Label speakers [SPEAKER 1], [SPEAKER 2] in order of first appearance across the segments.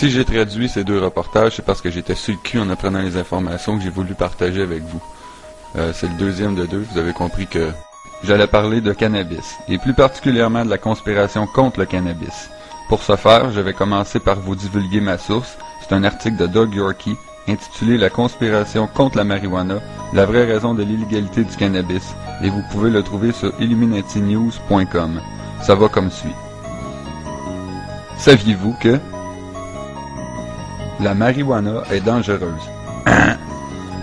[SPEAKER 1] Si j'ai traduit ces deux reportages, c'est parce que j'étais sur le cul en apprenant les informations que j'ai voulu partager avec vous. C'est le deuxième de deux, vous avez compris que j'allais parler de cannabis, et plus particulièrement de la conspiration contre le cannabis. Pour ce faire, je vais commencer par vous divulguer ma source. C'est un article de Doug Yorkey, intitulé « La conspiration contre la marijuana, la vraie raison de l'illégalité du cannabis », et vous pouvez le trouver sur illuminatinews.com. Ça va comme suit. Saviez-vous que la marijuana est dangereuse?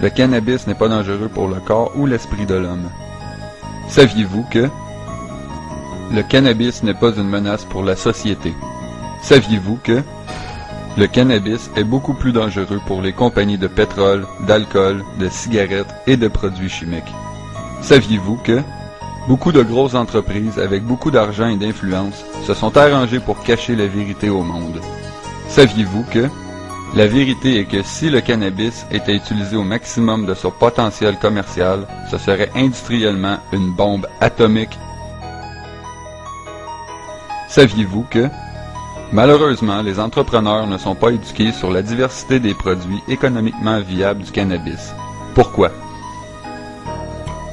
[SPEAKER 1] Le cannabis n'est pas dangereux pour le corps ou l'esprit de l'homme. Saviez-vous que le cannabis n'est pas une menace pour la société? Saviez-vous que le cannabis est beaucoup plus dangereux pour les compagnies de pétrole, d'alcool, de cigarettes et de produits chimiques? Saviez-vous que beaucoup de grosses entreprises avec beaucoup d'argent et d'influence se sont arrangées pour cacher la vérité au monde? Saviez-vous que la vérité est que si le cannabis était utilisé au maximum de son potentiel commercial, ce serait industriellement une bombe atomique? Saviez-vous que malheureusement, les entrepreneurs ne sont pas éduqués sur la diversité des produits économiquement viables du cannabis? Pourquoi?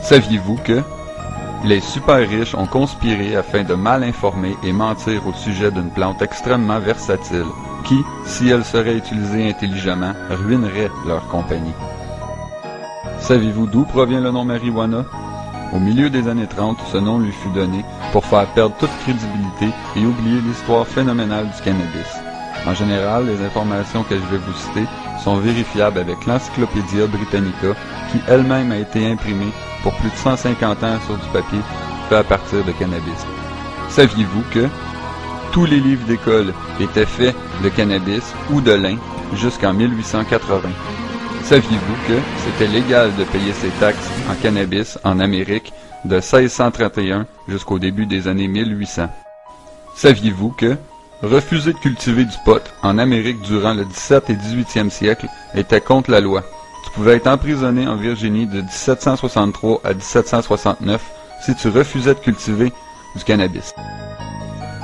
[SPEAKER 1] Saviez-vous que les super riches ont conspiré afin de mal informer et mentir au sujet d'une plante extrêmement versatile qui, si elle serait utilisée intelligemment, ruinerait leur compagnie? Savez-vous d'où provient le nom marijuana? Au milieu des années 30, ce nom lui fut donné pour faire perdre toute crédibilité et oublier l'histoire phénoménale du cannabis. En général, les informations que je vais vous citer sont vérifiables avec l'Encyclopédia Britannica, qui elle-même a été imprimée pour plus de 150 ans sur du papier fait à partir de cannabis. Saviez-vous que tous les livres d'école étaient faits de cannabis ou de lin jusqu'en 1880? Saviez-vous que c'était légal de payer ses taxes en cannabis en Amérique de 1631 jusqu'au début des années 1800? Saviez-vous que refuser de cultiver du pot en Amérique durant le 17 et 18e siècle était contre la loi? Tu pouvais être emprisonné en Virginie de 1763 à 1769 si tu refusais de cultiver du cannabis.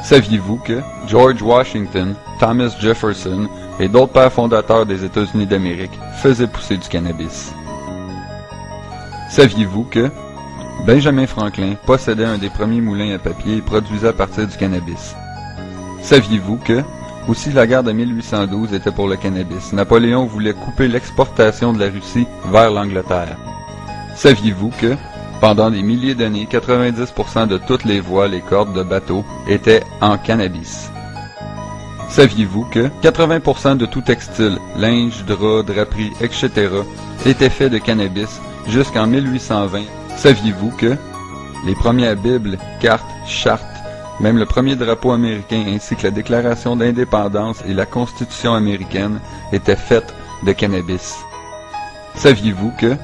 [SPEAKER 1] Saviez-vous que George Washington, Thomas Jefferson et d'autres pères fondateurs des États-Unis d'Amérique faisaient pousser du cannabis? Saviez-vous que Benjamin Franklin possédait un des premiers moulins à papier et produisait à partir du cannabis? Saviez-vous que aussi la guerre de 1812 était pour le cannabis? Napoléon voulait couper l'exportation de la Russie vers l'Angleterre. Saviez-vous que pendant des milliers d'années, 90% de toutes les voiles et cordes de bateaux étaient en cannabis? Saviez-vous que 80% de tout textile, linge, drap, draperie, etc. était fait de cannabis jusqu'en 1820? Saviez-vous que les premières Bibles, cartes, chartes, même le premier drapeau américain ainsi que la Déclaration d'indépendance et la Constitution américaine étaient faites de cannabis? Saviez-vous que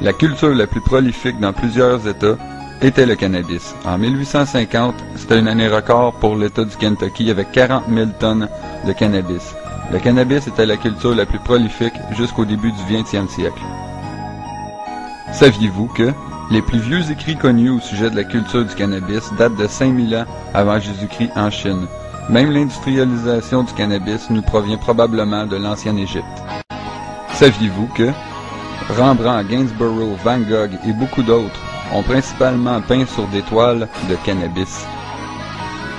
[SPEAKER 1] la culture la plus prolifique dans plusieurs États était le cannabis? En 1850, c'était une année record pour l'État du Kentucky avec 40 000 tonnes de cannabis. Le cannabis était la culture la plus prolifique jusqu'au début du 20e siècle. Saviez-vous que les plus vieux écrits connus au sujet de la culture du cannabis datent de 5000 ans avant Jésus-Christ en Chine? Même l'industrialisation du cannabis nous provient probablement de l'ancienne Égypte. Saviez-vous que Rembrandt, Gainsborough, Van Gogh et beaucoup d'autres ont principalement peint sur des toiles de cannabis?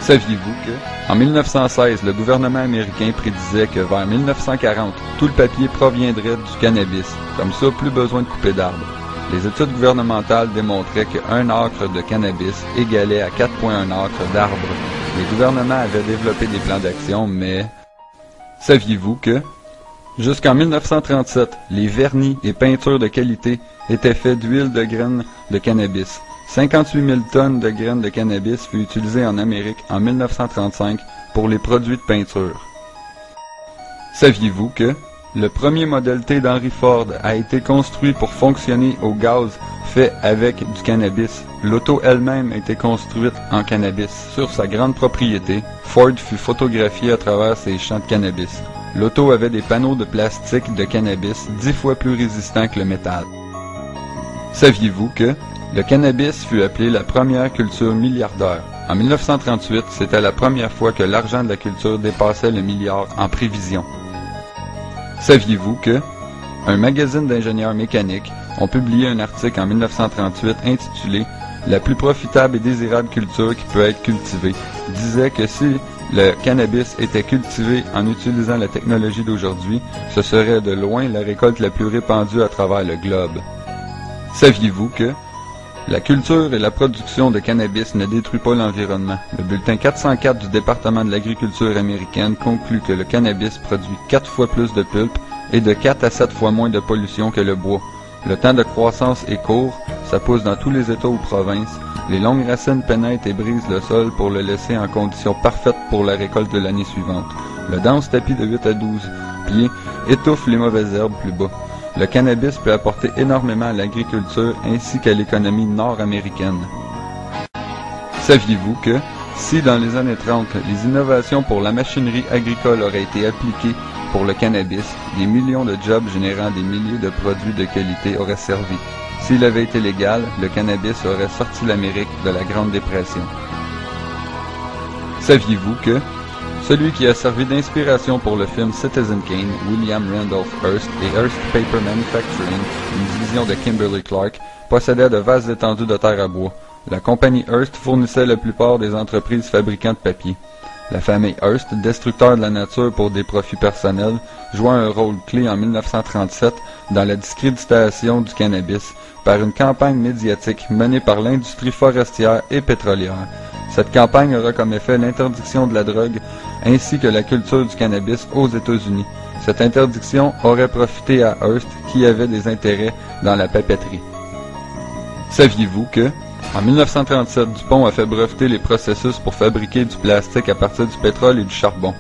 [SPEAKER 1] Saviez-vous que, en 1916, le gouvernement américain prédisait que vers 1940, tout le papier proviendrait du cannabis. Comme ça, plus besoin de couper d'arbres. Les études gouvernementales démontraient qu'un acre de cannabis égalait à 4,1 acres d'arbres. Les gouvernements avaient développé des plans d'action, mais saviez-vous que jusqu'en 1937, les vernis et peintures de qualité étaient faits d'huile de graines de cannabis? 58 000 tonnes de graines de cannabis furent utilisées en Amérique en 1935 pour les produits de peinture. Saviez-vous que le premier Model T d'Henry Ford a été construit pour fonctionner au gaz fait avec du cannabis? L'auto elle-même a été construite en cannabis. Sur sa grande propriété, Ford fut photographié à travers ses champs de cannabis. L'auto avait des panneaux de plastique de cannabis 10 fois plus résistants que le métal. Saviez-vous que le cannabis fut appelé la première culture milliardaire? En 1938, c'était la première fois que l'argent de la culture dépassait le milliard en prévision. Saviez-vous que un magazine d'ingénieurs mécaniques ont publié un article en 1938 intitulé « La plus profitable et désirable culture qui peut être cultivée » disait que si le cannabis était cultivé en utilisant la technologie d'aujourd'hui, ce serait de loin la récolte la plus répandue à travers le globe. Saviez-vous que la culture et la production de cannabis ne détruit pas l'environnement? Le bulletin 404 du département de l'agriculture américaine conclut que le cannabis produit 4 fois plus de pulpe et de 4 à 7 fois moins de pollution que le bois. Le temps de croissance est court, ça pousse dans tous les États ou provinces. Les longues racines pénètrent et brisent le sol pour le laisser en condition parfaite pour la récolte de l'année suivante. Le dense tapis de 8 à 12 pieds étouffe les mauvaises herbes plus bas. Le cannabis peut apporter énormément à l'agriculture ainsi qu'à l'économie nord-américaine. Saviez-vous que, si dans les années 30, les innovations pour la machinerie agricole auraient été appliquées pour le cannabis, des millions de jobs générant des milliers de produits de qualité auraient servi. S'il avait été légal, le cannabis aurait sorti l'Amérique de la Grande Dépression. Saviez-vous que celui qui a servi d'inspiration pour le film Citizen Kane, William Randolph Hearst et Hearst Paper Manufacturing, une division de Kimberly-Clark, possédait de vastes étendues de terre à bois. La compagnie Hearst fournissait la plupart des entreprises fabricantes de papier. La famille Hearst, destructeur de la nature pour des profits personnels, joua un rôle clé en 1937 dans la discréditation du cannabis par une campagne médiatique menée par l'industrie forestière et pétrolière. Cette campagne aura comme effet l'interdiction de la drogue ainsi que la culture du cannabis aux États-Unis. Cette interdiction aurait profité à Hearst qui avait des intérêts dans la papeterie. Saviez-vous que, en 1937, DuPont a fait breveter les processus pour fabriquer du plastique à partir du pétrole et du charbon.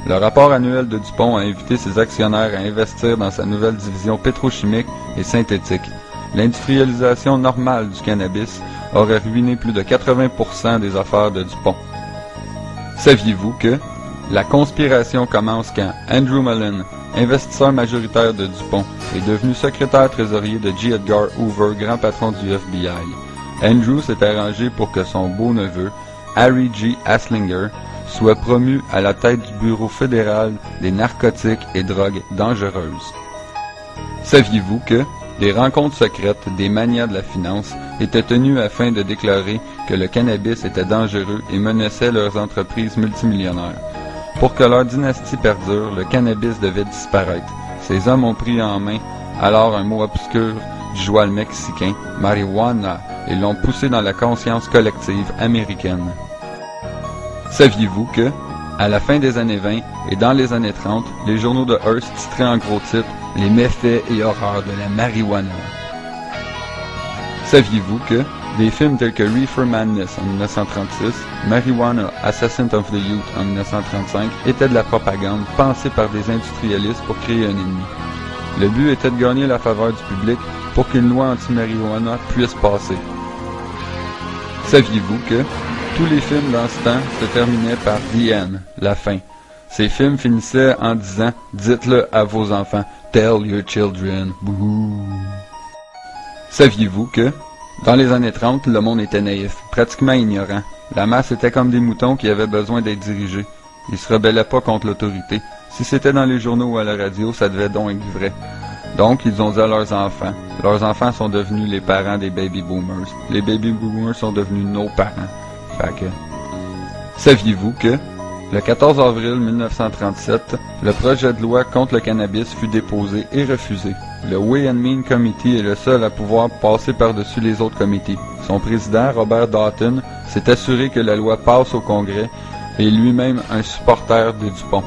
[SPEAKER 1] Le rapport annuel de DuPont a invité ses actionnaires à investir dans sa nouvelle division pétrochimique et synthétique. L'industrialisation normale du cannabis aurait ruiné plus de 80% des affaires de DuPont. Saviez-vous que la conspiration commence quand Andrew Mellon, investisseur majoritaire de DuPont, est devenu secrétaire trésorier de J. Edgar Hoover, grand patron du FBI. Andrew s'est arrangé pour que son beau-neveu, Harry G. Anslinger, soit promu à la tête du Bureau fédéral des narcotiques et drogues dangereuses. Saviez-vous que des rencontres secrètes des manias de la finance étaient tenues afin de déclarer que le cannabis était dangereux et menaçait leurs entreprises multimillionnaires? Pour que leur dynastie perdure, le cannabis devait disparaître. Ces hommes ont pris en main alors un mot obscur du joual mexicain, marijuana, et l'ont poussé dans la conscience collective américaine. Saviez-vous que, à la fin des années 20 et dans les années 30, les journaux de Hearst titraient en gros titres « Les méfaits et horreurs de la marijuana ». Saviez-vous que des films tels que Reefer Madness en 1936, Marijuana, Assassin of the Youth en 1935 étaient de la propagande pensée par des industrialistes pour créer un ennemi. Le but était de gagner la faveur du public pour qu'une loi anti-marijuana puisse passer. Saviez-vous que tous les films dans ce temps se terminaient par The End, la fin. Ces films finissaient en disant « Dites-le à vos enfants, tell your children, bouhou ». Saviez-vous que, dans les années 30, le monde était naïf, pratiquement ignorant. La masse était comme des moutons qui avaient besoin d'être dirigés. Ils se rebellaient pas contre l'autorité. Si c'était dans les journaux ou à la radio, ça devait donc être vrai. Donc, ils ont dit à leurs enfants. Leurs enfants sont devenus les parents des baby boomers. Les baby boomers sont devenus nos parents. Fait que... Saviez-vous que, le 14 avril 1937, le projet de loi contre le cannabis fut déposé et refusé. Le Way and Mean Committee est le seul à pouvoir passer par-dessus les autres comités. Son président, Robert Doughton, s'est assuré que la loi passe au Congrès et est lui-même un supporter de DuPont.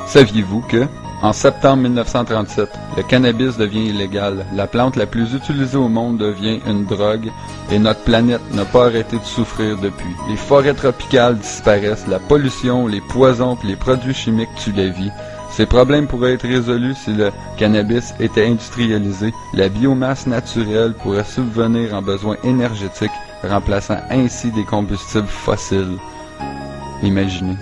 [SPEAKER 1] Saviez-vous que, en septembre 1937, le cannabis devient illégal, la plante la plus utilisée au monde devient une drogue et notre planète n'a pas arrêté de souffrir depuis. Les forêts tropicales disparaissent, la pollution, les poisons et les produits chimiques tuent la vie. Ces problèmes pourraient être résolus si le cannabis était industrialisé. La biomasse naturelle pourrait subvenir en besoins énergétiques, remplaçant ainsi des combustibles fossiles. Imaginez.